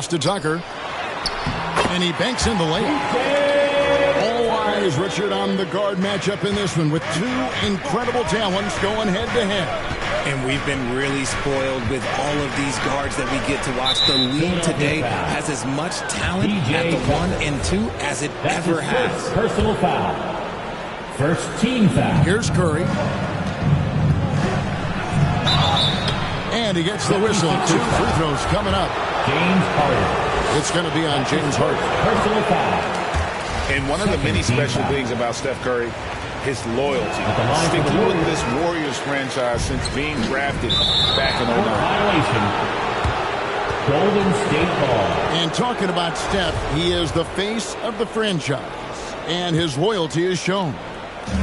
Pass to Tucker. And he banks in the layup. All eyes, Richard, on the guard matchup in this one with two incredible talents going head-to-head. And we've been really spoiled with all of these guards that we get to watch. The league today has as much talent at the 1 and 2 as it ever has. Personal foul. First team foul. Here's Curry. And he gets the whistle. 2 free throws coming up. James Harden. It's going to be on James Harden. Personal foul. And one of the many special things about Steph Curry, his loyalty. Sticking with this Warriors franchise since being drafted back in 09. Violation. Golden State ball. And talking about Steph, he is the face of the franchise. And his loyalty is shown.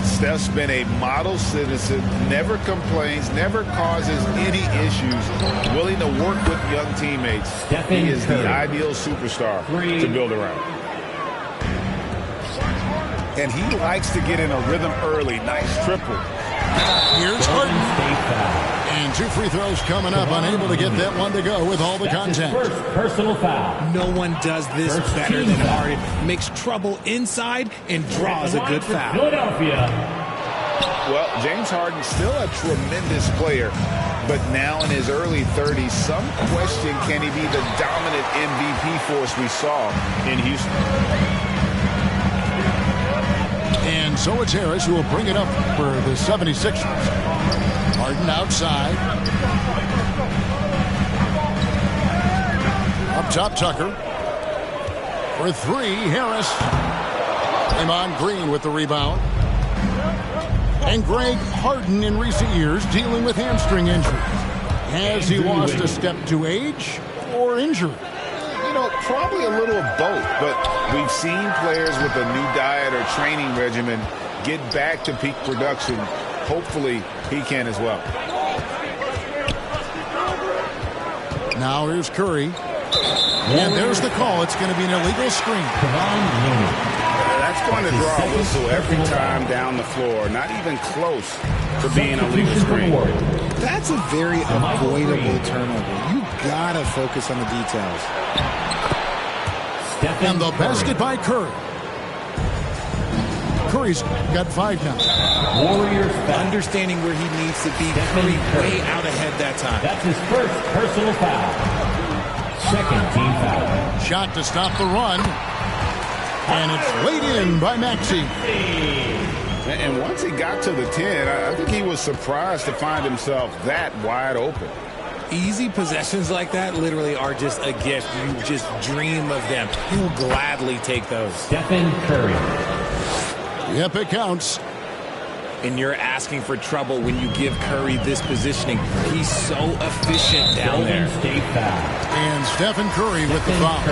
Steph's been a model citizen, never complains, never causes any issues, willing to work with young teammates. He is the ideal superstar to build around. And he likes to get in a rhythm early. Nice triple. Here's Harden. And 2 free throws coming up. Unable to get that one to go with all the contact. First personal foul. No one does this better than Harden. Makes trouble inside and draws a good foul. Philadelphia. Well, James Harden still a tremendous player, but now in his early 30s, some question, can he be the dominant MVP force we saw in Houston? And so it's Harris who will bring it up for the 76ers. Harden outside. Up top, Tucker. For 3, Harris. Draymond Green with the rebound. And Greg Harden in recent years dealing with hamstring injuries. Has he lost a step to age or injury? You know, probably a little of both, but we've seen players with a new diet or training regimen get back to peak production. Hopefully, he can as well. Now here's Curry. And there's the call. It's going to be an illegal screen. That's going to draw a whistle every time down the floor. Not even close to being a legal screen. That's a very avoidable turnover. You got to focus on the details. And the basket by Curry. Curry's got 5 now. Warriors understanding where he needs to be. Curry way out ahead that time. That's his first personal foul. Second team foul. Shot to stop the run. And it's laid in by Maxey. And once he got to the 10, I think he was surprised to find himself that wide open. Easy possessions like that literally are just a gift. You just dream of them. He'll gladly take those. Stephen Curry. Yep, it counts. And you're asking for trouble when you give Curry this positioning. He's so efficient down there. State foul. And Stephen Curry with the foul.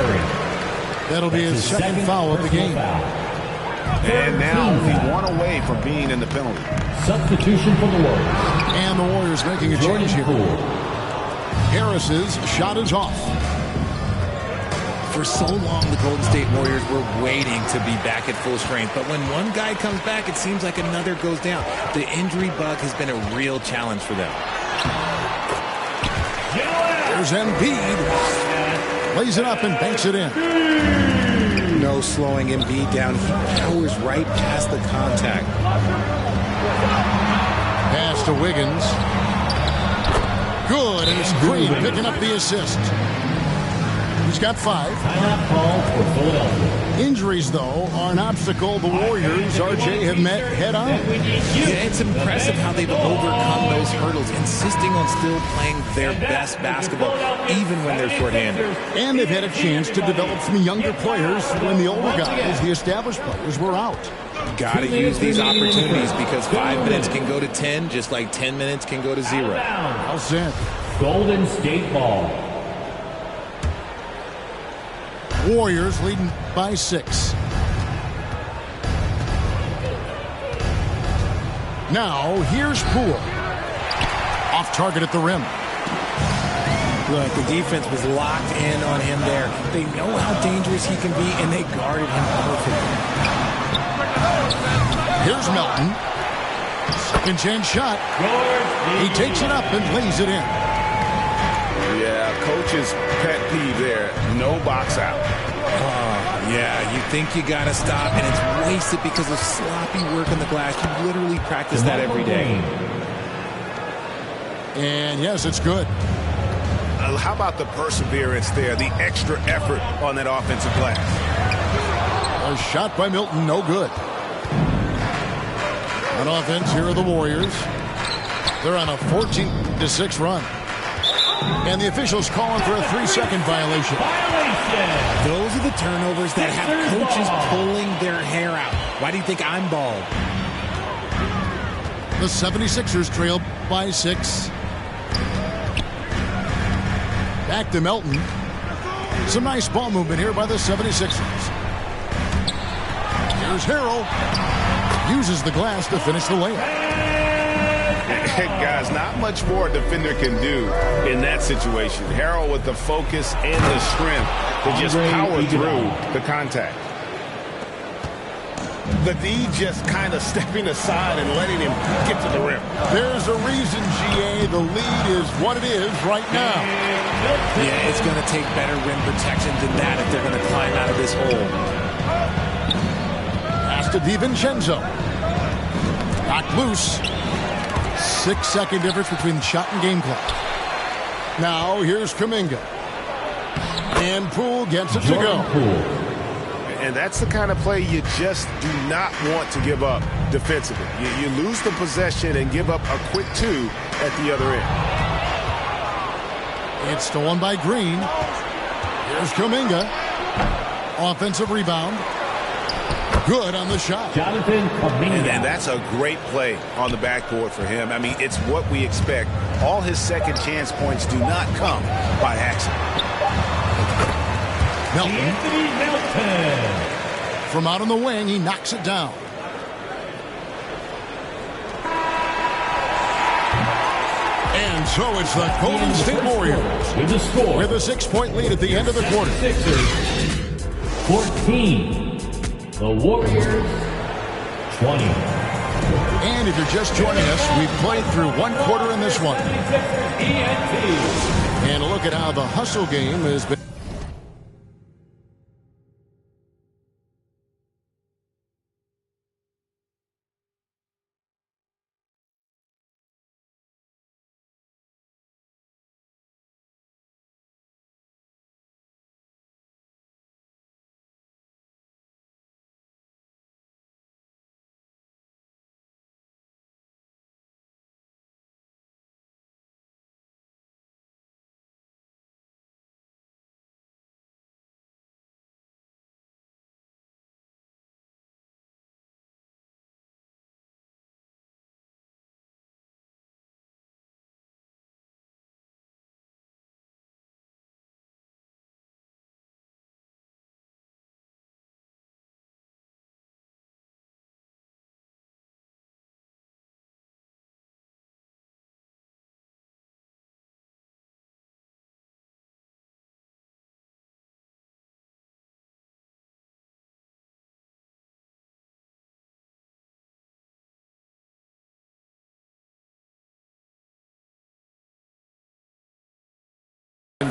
That'll be his second foul of the game. And now only 1 away from being in the penalty. Substitution for the Warriors. And the Warriors making a change here. Harris's shot is off. For so long, the Golden State Warriors were waiting to be back at full strength. But when one guy comes back, it seems like another goes down. The injury bug has been a real challenge for them. There's Embiid. Lays it up and banks it in. No slowing Embiid down. He powers right past the contact. Pass to Wiggins. Good, and it's Green picking up the assist. He's got 5. Timeout call for Philadelphia. Injuries, though, are an obstacle the Warriors, RJ, have met head-on. Yeah, it's impressive how they've overcome those hurdles, insisting on still playing their best basketball, even when they're shorthanded. And they've had a chance to develop some younger players when the older guys, the established players, were out. Got to use these opportunities because 5 minutes can go to 10, just like 10 minutes can go to 0. Well said. Golden State ball. Warriors leading by 6. Now, here's Poole. Off target at the rim. Look, the defense was locked in on him there. They know how dangerous he can be, and they guarded him perfectly. Here's Melton. Second chance shot. He takes it up and lays it in. Yeah, coach's pet peeve there. No box out. Yeah, you think you got to stop, and it's wasted because of sloppy work on the glass. You literally practice that every day. And yes, it's good. How about the perseverance there, the extra effort on that offensive glass? A shot by Milton, no good. On offense, here are the Warriors. They're on a 14-6 run. And the officials calling for a 3-second violation. Those are the turnovers that have coaches pulling their hair out. Why do you think I'm bald? The 76ers trail by 6. Back to Melton. Some nice ball movement here by the 76ers. Here's Harrell. Uses the glass to finish the layup. Guys, not much more a defender can do in that situation. Harrell with the focus and the strength to just power through the contact. The D just kind of stepping aside and letting him get to the rim. There's a reason, GA, the lead is what it is right now. Yeah, it's going to take better rim protection than that if they're going to climb out of this hole. Pass to DiVincenzo. Knocked loose. 6-second difference between shot and game clock. Now here's Kuminga. And Poole gets it to go. And that's the kind of play you just do not want to give up defensively. You lose the possession and give up a quick 2 at the other end. It's stolen by Green. Here's Kuminga. Offensive rebound. Good on the shot. Jonathan Kuminga. And that's a great play on the backboard for him. I mean, it's what we expect. All his second chance points do not come by accident. Melton. From out on the wing, he knocks it down. And so it's the Golden State Warriors with the score. With a 6-point lead at the end of the quarter. Sixers 14. The Warriors 20. And if you're just joining us, we've played through one quarter in this one. And a look at how the hustle game has been.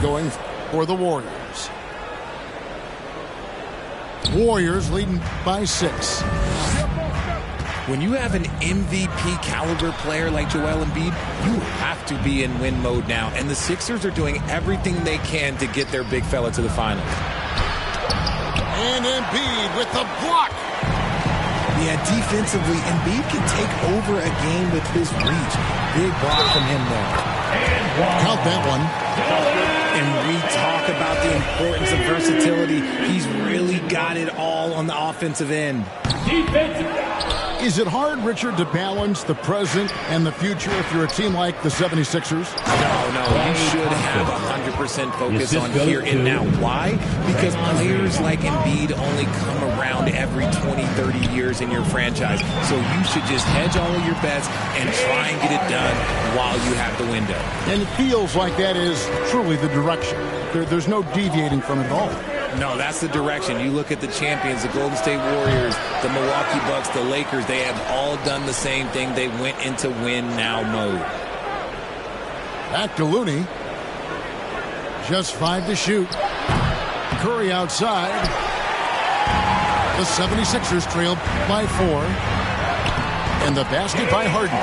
Going for the Warriors. Warriors leading by 6. When you have an MVP caliber player like Joel Embiid, you have to be in win mode now. And the Sixers are doing everything they can to get their big fella to the finals. And Embiid with the block. Yeah, defensively, Embiid can take over a game with his reach. Big block from him there. Count that one. And we talk about the importance of versatility. He's really got it all on the offensive end. Is it hard, Richard, to balance the present and the future if you're a team like the 76ers? No. You should have 100% focus on here and now. Why? Because players like Embiid only come around every 20, 30 years in your franchise. So you should just hedge all of your bets and try and get it done while you have the window. And it feels like that is truly the direction. There's no deviating from it at all. No, that's the direction. You look at the champions, the Golden State Warriors, the Milwaukee Bucks, the Lakers. They have all done the same thing. They went into win now mode. Back to Looney. Just 5 to shoot. Curry outside. The 76ers trail by 4. And the basket by Harden.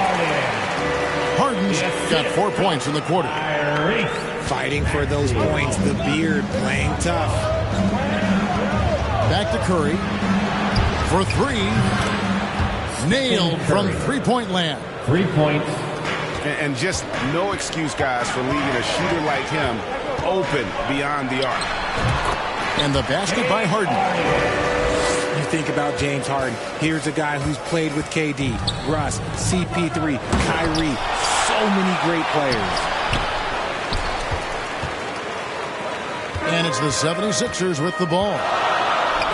Harden's got 4 points in the quarter. Fighting for those points. The beard playing tough. Back to Curry. For 3. Nailed from three-point land. 3 points. And just no excuse, guys, for leaving a shooter like him open beyond the arc. And the basket by Harden. You think about James Harden. Here's a guy who's played with KD, Russ, CP3, Kyrie. So many great players. And it's the 76ers with the ball.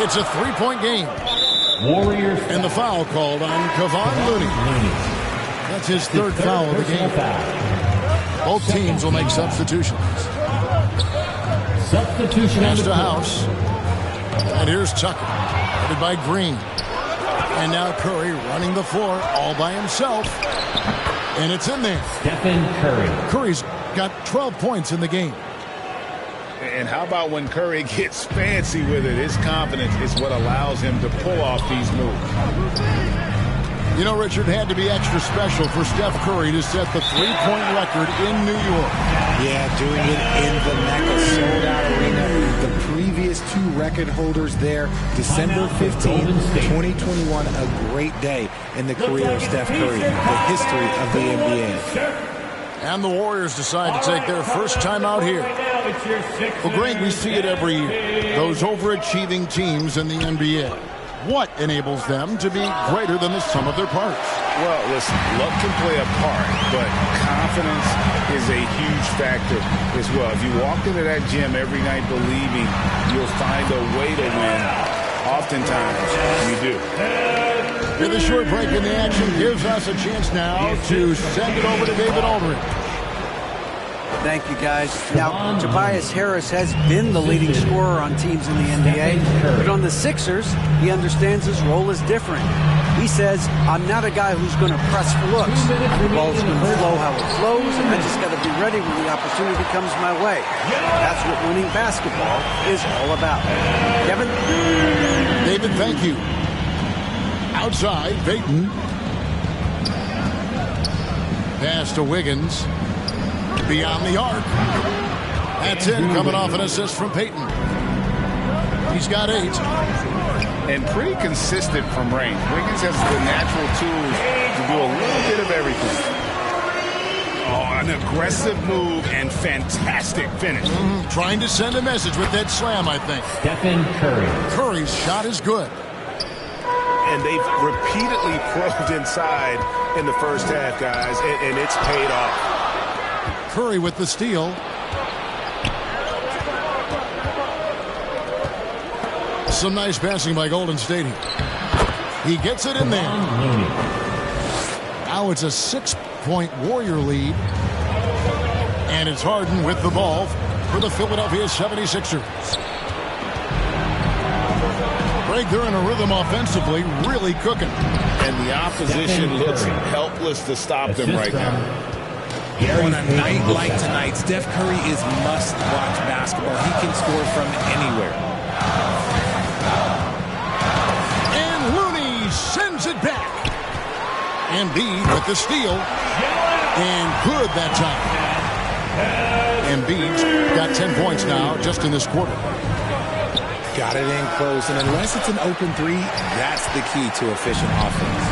It's a 3-point game. Warriors. And the foul called on Kevon Looney. That's his third foul of the game. Both teams will make substitutions. Substitution. Pass to House. And here's Tucker. Headed by Green. And now Curry running the floor all by himself. And it's in there. Stephen Curry. Curry's got 12 points in the game. And how about when Curry gets fancy with it? His confidence is what allows him to pull off these moves. You know, Richard, had to be extra special for Steph Curry to set the three-point record in New York. Yeah, doing it in the Mecca sold-out arena. The previous 2 record holders there, December 15, 2021, a great day in the career of Steph Curry, the history of the NBA. And the Warriors decide to take their first time out here. Well, Greg, we see it every year. Those overachieving teams in the NBA. What enables them to be greater than the sum of their parts? Well, listen, luck can play a part, but confidence is a huge factor as well. If you walk into that gym every night believing you'll find a way to win, oftentimes you do. And the short break in the action gives us a chance now to send it over to David Aldridge. Thank you, guys. Now, Tobias Harris has been the leading scorer on teams in the NBA, but on the Sixers, he understands his role is different. He says, I'm not a guy who's going to press for looks. The ball's going to flow how it flows, and I just got to be ready when the opportunity comes my way. That's what winning basketball is all about. Kevin? David, thank you. Outside, Payton. Pass to Wiggins. Beyond the arc. That's it, coming off an assist from Payton. He's got 8. And pretty consistent from range. Wiggins has the natural tools to do a little bit of everything. Oh, an aggressive move and fantastic finish. Trying to send a message with that slam, I think. Stephen Curry. Curry's shot is good. And they've repeatedly probed inside in the first half, guys, and it's paid off. Curry with the steal. Some nice passing by Golden State here. He gets it in there. Now it's a 6-point Warrior lead. And it's Harden with the ball for the Philadelphia 76ers. Greg, they're in a rhythm offensively, really cooking. And the opposition looks helpless to stop them right now. On a night like tonight, Steph Curry is must-watch basketball. He can score from anywhere. And Looney sends it back. Embiid with the steal. And good that time. Embiid's got 10 points now just in this quarter. Got it in close, and unless it's an open 3, that's the key to efficient offense.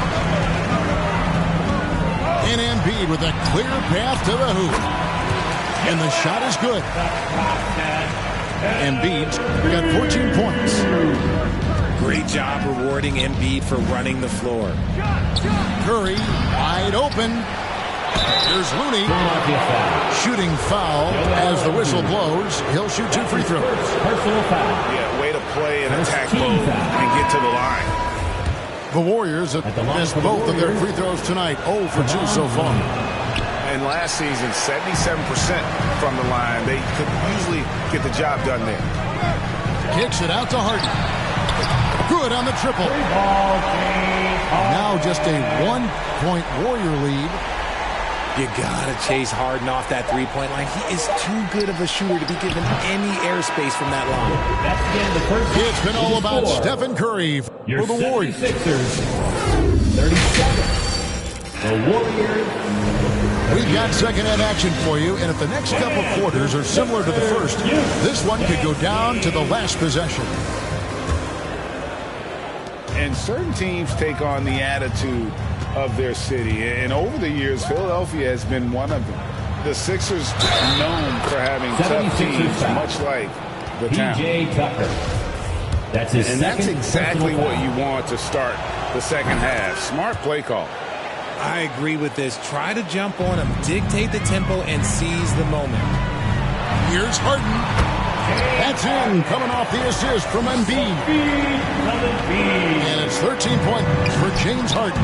And Embiid with a clear path to the hoop. And the shot is good. Embiid's got 14 points. Great job rewarding Embiid for running the floor. Curry wide open. There's Looney. Shooting foul as the whistle blows. He'll shoot 2 free throws. Personal foul. Yeah, way to play in attack mode and get to the line. The Warriors have missed both of their free throws tonight. 0 for 2 so far. And last season, 77% from the line. They could easily get the job done there. Kicks it out to Harden. Good on the triple. Now just a 1-point Warrior lead. You gotta chase Harden off that three-point line. He is too good of a shooter to be given any airspace from that line. That's again the first. It's been all about Stephen Curry for Your the Warriors. 76ers, 37. The Warriors. We've got second-hand action for you, and if the next couple quarters are similar to the first, this one could go down to the last possession. And certain teams take on the attitude of their city. And over the years, Philadelphia has been one of them. The Sixers known for having tough teams, much like the town. P.J. Tucker. That's his And second that's exactly personal what foul. you want to start the second half. Smart play call. I agree with this. Try to jump on him, dictate the tempo, and seize the moment. Here's Harden. That's in, coming off the assist from Embiid. And it's 13 points for James Harden.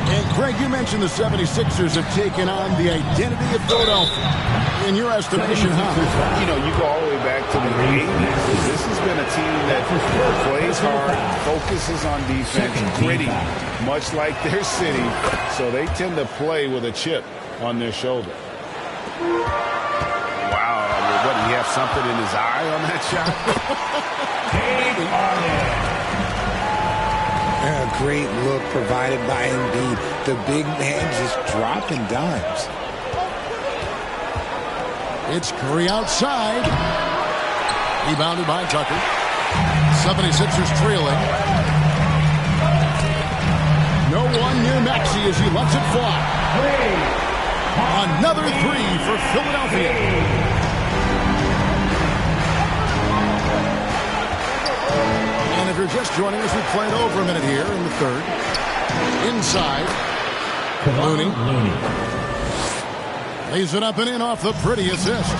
And Craig, you mentioned the 76ers have taken on the identity of Philadelphia. In your estimation, how? You know, you go all the way back to the 80s. This has been a team that plays hard, focuses on defense, gritty, much like their city. So they tend to play with a chip on their shoulder. Wow, what, do you have something in his eye on that shot? A great look provided by Embiid. The big man just dropping dimes. It's Curry outside. Rebounded by Tucker. 76ers trailing. No one near Maxey as he lets it fly. Another three for Philadelphia. And if you're just joining us, we played over a minute here in the third. Inside. Looney. Lays it up and in off the pretty assist.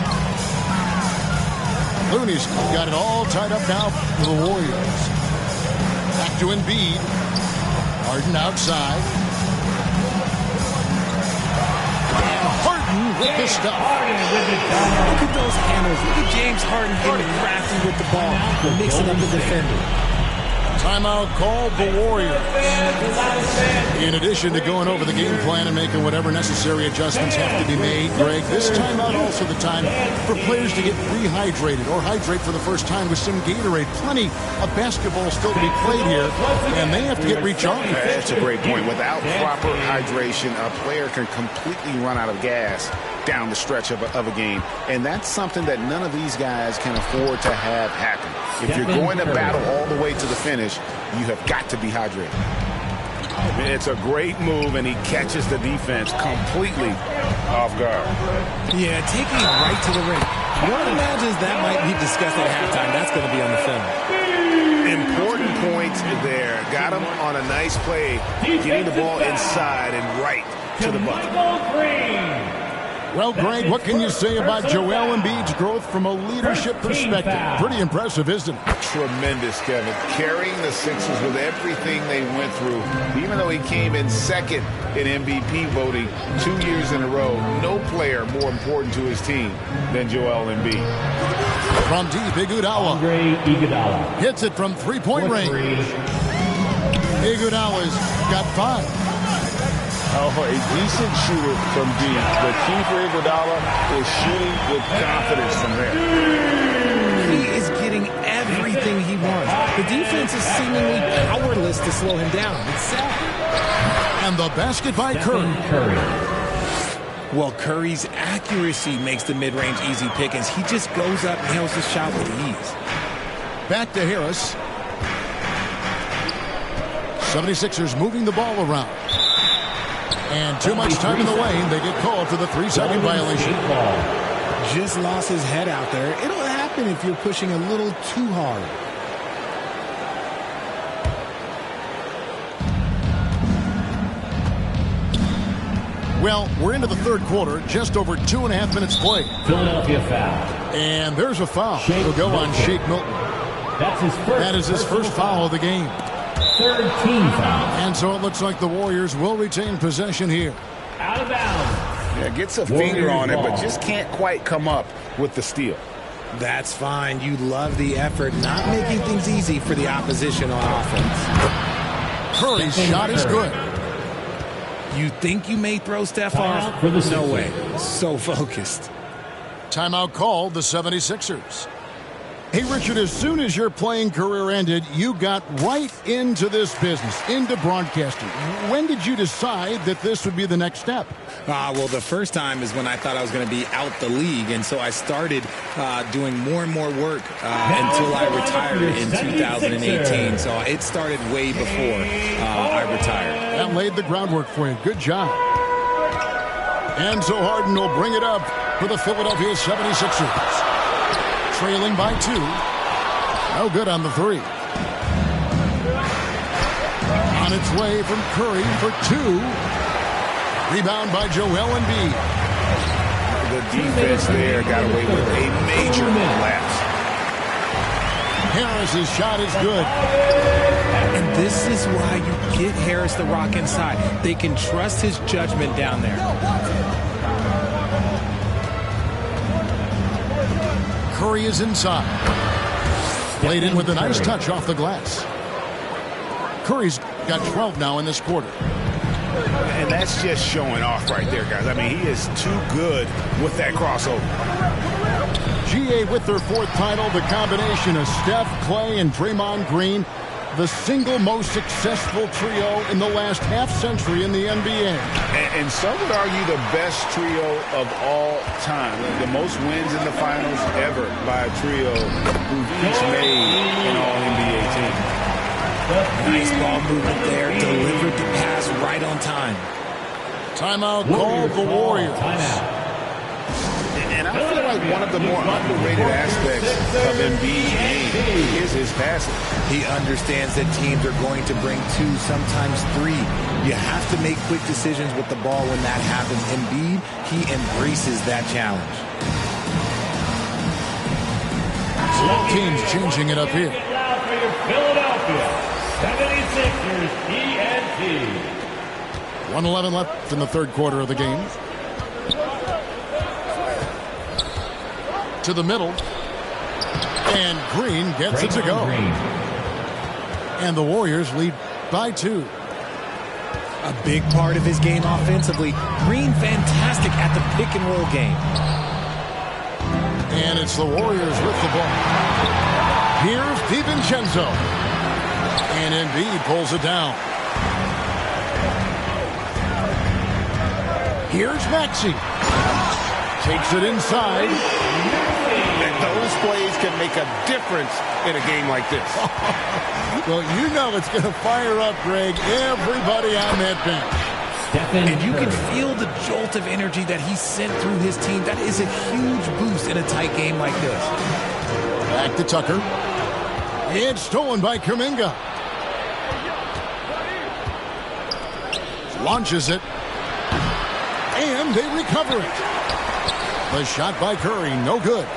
Looney's got it all tied up now for the Warriors. Back to Embiid. Harden outside. And Harden with the stuff. Look at those handles. Look at James Harden getting crafty with the ball, mixing up the defender. Timeout called the Warriors. In addition to going over the game plan and making whatever necessary adjustments have to be made, Greg, this timeout also the time for players to get rehydrated or hydrate for the first time with some Gatorade. Plenty of basketball still to be played here, and they have to get recharged. That's a great point. Without proper hydration, a player can completely run out of gas down the stretch of a game. And that's something that none of these guys can afford to have happen. If you're going to battle all the way to the finish, you have got to be hydrated. It's a great move, and he catches the defense completely off guard. Yeah, taking it right to the ring. One imagines that might be discussed at halftime. That's going to be on the film. Important points there. Got him on a nice play, getting the ball inside and right to the bucket. Well, Greg, what can you say about Joel Embiid's growth from a leadership perspective? Pretty impressive, isn't it? Tremendous, Kevin. Carrying the Sixers with everything they went through. Even though he came in second in MVP voting 2 years in a row, no player more important to his team than Joel Embiid. From deep, Iguodala Andre Iguodala. hits it from three-point range. Iguodala's got 5. Oh, a decent shooter from deep. The key for Iguodala is shooting with confidence from there. He is getting everything he wants. The defense is seemingly powerless to slow him down. It's sad. And the basket by Curry. Well, Curry's accuracy makes the mid-range easy pickings. He just goes up, nails the shot with ease. Back to Harris. 76ers moving the ball around. And too much time in the lane. They get called for the 3-second violation. Just lost his head out there. It'll happen if you're pushing a little too hard. Well, we're into the third quarter, just over 2.5 minutes played. Philadelphia foul. And there's a foul. It'll go on Shake Milton. That's his first. That is his first foul of the game. Third team foul. And so it looks like the Warriors will retain possession here. Out of bounds. Yeah, gets a finger on it, but just can't quite come up with the steal. That's fine. You love the effort, not making things easy for the opposition on offense. Curry's shot is good. You think you may throw Steph off? No way. So focused. Timeout called the 76ers. Hey, Richard, as soon as your playing career ended, you got right into this business, into broadcasting. When did you decide that this would be the next step? Well, the first time is when I thought I was going to be out the league, and so I started doing more and more work until I retired in 2018. So it started way before I retired. That laid the groundwork for you. Good job. Enzo Harden will bring it up for the Philadelphia 76ers. Trailing by 2. No good on the 3. On its way from Curry for 2. Rebound by Joel Embiid. The defense there got away with a major lapse. Harris's shot is good. And this is why you get Harris the rock inside. They can trust his judgment down there. Curry is inside. Played in with a nice touch off the glass. Curry's got 12 now in this quarter. And that's just showing off right there, guys. I mean, he is too good with that crossover. GA with their 4th title, the combination of Steph, Clay, and Draymond Green, the single most successful trio in the last half-century in the NBA. And some would argue the best trio of all time. The most wins in the finals ever by a trio who've each made an All-NBA team. Nice ball movement there. Delivered the pass right on time. Timeout called the Warriors. And I feel like one of the more underrated aspects of Embiid's game is his passing. He understands that teams are going to bring 2, sometimes 3. You have to make quick decisions with the ball when that happens. Embiid, he embraces that challenge. Teams changing it up here. Philadelphia 76ers TNT. 1:11 left in the 3rd quarter of the game. To the middle. And Green gets it to go. And the Warriors lead by 2. A big part of his game offensively. Green fantastic at the pick and roll game. And it's the Warriors with the ball. Here's DiVincenzo. And Embiid pulls it down. Here's Maxey. Takes it inside. And those plays can make a difference in a game like this. Well, you know it's going to fire up, Greg, everybody on that bench. And you can feel the jolt of energy that he sent through his team. That is a huge boost in a tight game like this. Back to Tucker. It's stolen by Kuminga. Launches it. And they recover it. The shot by Curry, no good.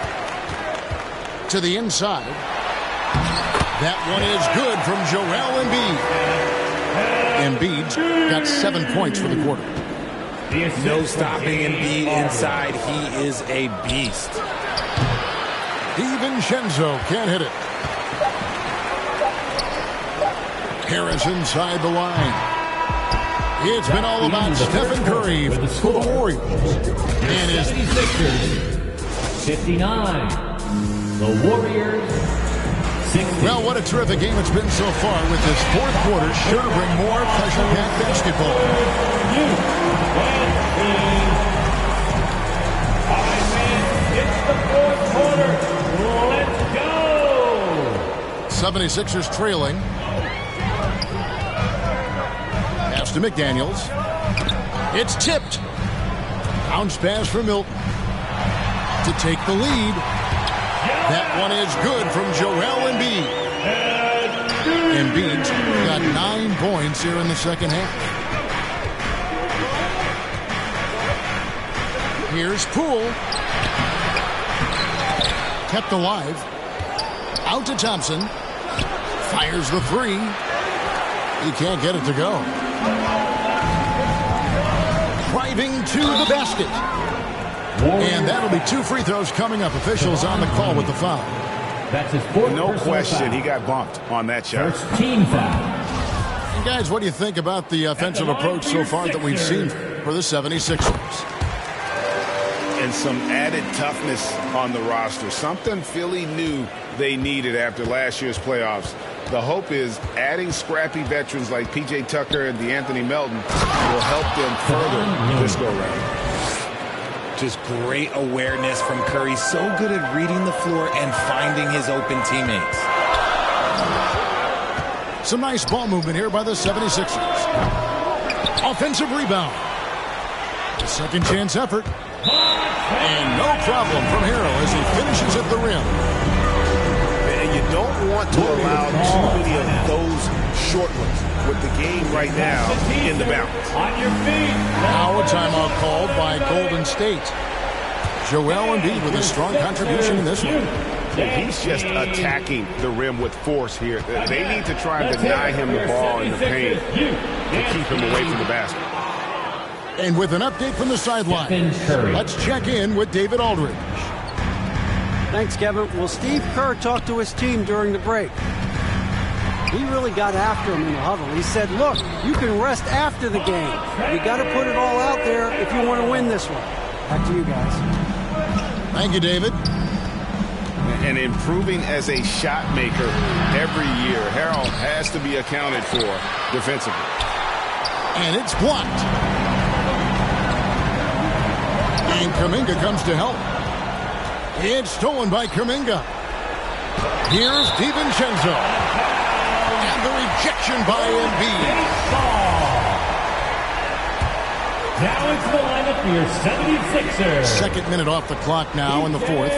To the inside. That one is good from Joel Embiid. Embiid's got 7 points for the quarter. No stopping Embiid inside. He is a beast. DiVincenzo can't hit it. Harris inside the line. It's been all about Stephen Curry for the Warriors. And his 59. The Warriors. 60. Well, what a terrific game it's been so far with this 4th quarter. Sure to bring more pressure-packed basketball. It's the 4th quarter. Let's go. 76ers trailing. Pass to McDaniels. It's tipped. Bounce pass for Milton. To take the lead. That one is good from Joel Embiid. Embiid's got 9 points here in the second half. Here's Poole. Kept alive. Out to Thompson. Fires the 3. He can't get it to go. Driving to the basket. And that'll be 2 free throws coming up. Officials on the call with the foul. That's his 4th. No question, he got bumped on that shot. First team foul. And guys, what do you think about the offensive approach so far that we've seen for the 76ers? And some added toughness on the roster. Something Philly knew they needed after last year's playoffs. The hope is adding scrappy veterans like P.J. Tucker and DeAnthony Melton will help them further this go-round. Just great awareness from Curry. So good at reading the floor and finding his open teammates. Some nice ball movement here by the 76ers. Offensive rebound. A second chance effort. And no problem from Harrell as he finishes at the rim. And you don't want to allow too many of those short ones with the game right now in the balance. On your feet. Now a timeout called by Golden State. Joel Embiid with a strong contribution in this one. He's just attacking the rim with force here. They need to try and deny him the ball in the paint to keep him away from the basket. And with an update from the sideline, let's check in with David Aldridge. Thanks, Kevin. Well, Steve Kerr talked to his team during the break. He really got after him in the huddle. He said, look, you can rest after the game. You got to put it all out there if you want to win this one. Back to you guys. Thank you, David. And improving as a shot maker every year. Harrell has to be accounted for defensively. And it's blocked. And Kuminga comes to help. It's stolen by Kuminga. Here's DiVincenzo. And the rejection by Embiid. Now into the lineup for your 76ers. Second minute off the clock now in the fourth.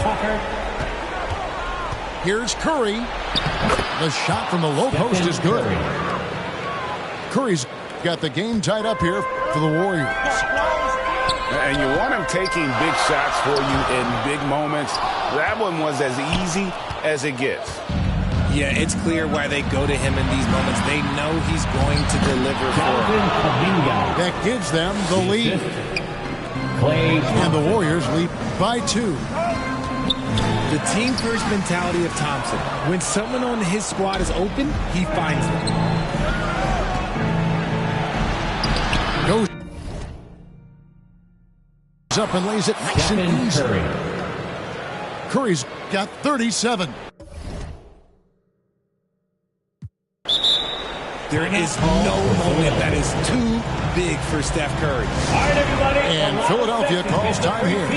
Tucker. Here's Curry. The shot from the low post is good. Curry's got the game tied up here for the Warriors. And you want him taking big shots for you in big moments. That one was as easy as it gets. Yeah, it's clear why they go to him in these moments. They know he's going to deliver for them. That gives them the lead. Clay. And the Warriors lead by 2. The team-first mentality of Thompson. When someone on his squad is open, he finds them. Goes up and lays it nice and easy. Curry's got 37. There is no moment that is too big for Steph Curry. All right, everybody. And Philadelphia calls time here.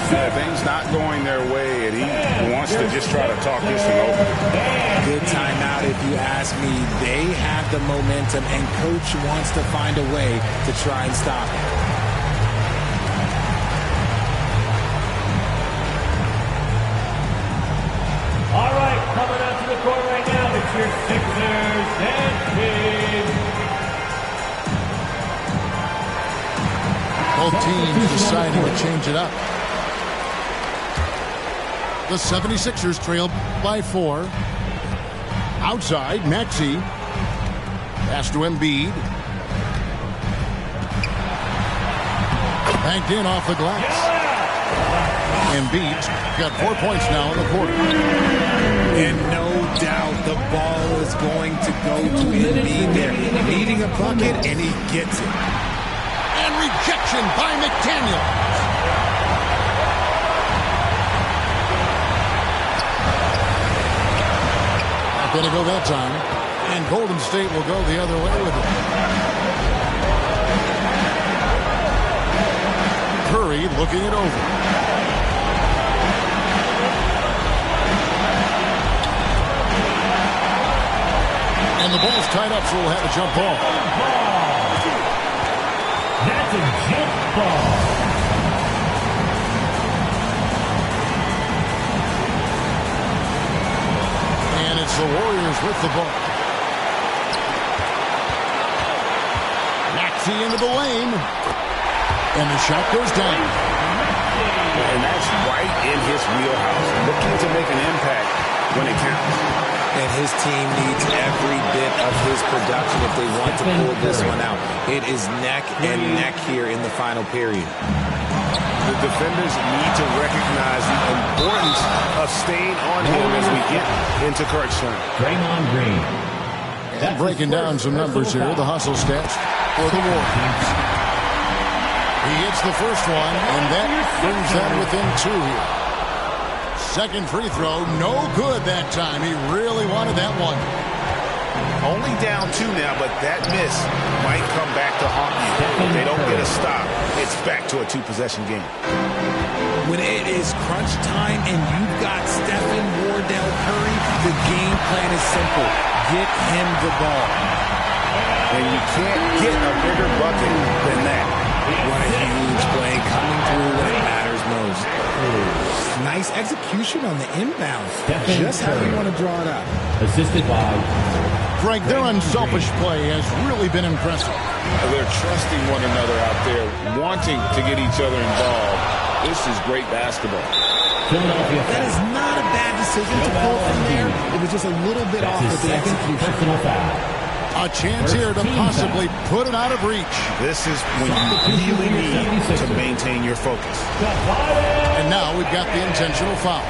Yeah, things not going their way, and he wants to just try to talk this one over. Good timeout if you ask me. They have the momentum, and Coach wants to find a way to try and stop it. All right, coming out to the court right now, it's your Sixers and Kings. Both teams deciding to change it up. The 76ers trail by 4. Outside, Maxey. Pass to Embiid. Banked in off the glass. Embiid's got 4 points now in the quarter. And no doubt the ball is going to go to Embiid there. Needing a bucket, and he gets it. And rejection by McDaniel. Not going to go that time. And Golden State will go the other way with it. Curry looking it over. And the ball's tied up, so we'll have a jump ball. That's a jump ball. And it's the Warriors with the ball. Maxey into the lane. And the shot goes down. And that's right in his wheelhouse. Looking to make an impact when it counts. And his team needs every bit of his production if they want to pull this one out. It is neck and neck here in the final period. The defenders need to recognize the importance of staying on him as we get into crunch time. Draymond Green. And breaking down some numbers here, the hustle stats for the Warriors. He hits the first one, and that brings them within 2 here. Second free throw, no good that time. He really wanted that one. Only down 2 now, but that miss might come back to haunt you. If they don't get a stop, it's back to a 2-possession game. When it is crunch time and you've got Stephen Wardell Curry, the game plan is simple. Get him the ball. And you can't get a bigger bucket than that. What a huge play coming through when it matters most. Nice execution on the inbound. Just how you want to draw it up. Assisted by Greg, their unselfish play has really been impressive. They're trusting one another out there, wanting to get each other involved. This is great basketball. Philadelphia. That is not a bad decision to pull from there. It was just a little bit off with the execution. Personal foul. A chance here to possibly put it out of reach. This is when you really need to maintain your focus. And now we've got the intentional foul.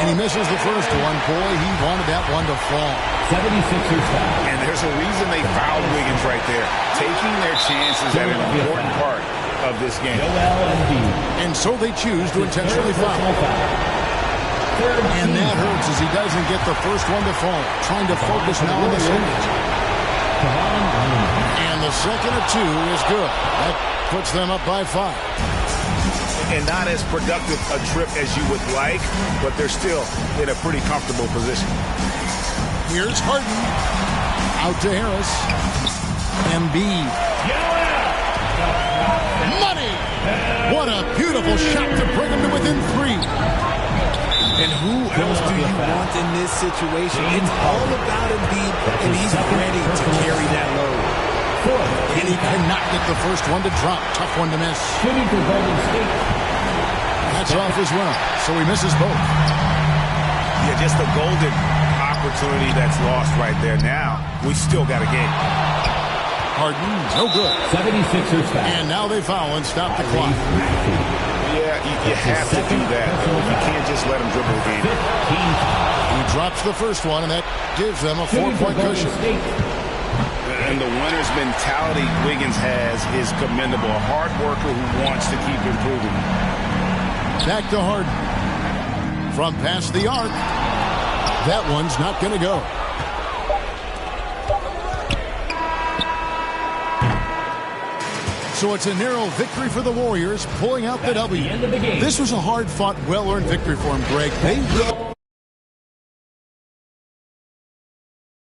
And he misses the first one. Boy, he wanted that one to fall. 76ers foul. And there's a reason they fouled Wiggins right there. Taking their chances at an important part of this game. And so they choose to intentionally foul. And that hurts as he doesn't get the first one to fall. Trying to focus now on the second. And the second of 2 is good. That puts them up by 5. And not as productive a trip as you would like, but they're still in a pretty comfortable position. Here's Harden. Out to Harris. Embiid. Money! What a beautiful shot to bring him to within 3. And who else do you want in this situation? It's all about Embiid, and he's ready to carry that load. And he cannot get the first one to drop. Tough one to miss. Shooting for Golden State. That's off as well, so he misses both. Yeah, just a golden opportunity that's lost right there. Now, we still got a game. Harden, no good. 76ers foul. And now they foul and stop the clock. Yeah, you have to do that. You can't just let them dribble the game. He drops the first one, and that gives them a 4-point cushion. And the winner's mentality Wiggins has is commendable. A hard worker who wants to keep improving. Back to Harden. From past the arc. That one's not going to go. So it's a narrow victory for the Warriors, pulling out the W. This was a hard-fought, well-earned victory for him, Greg. They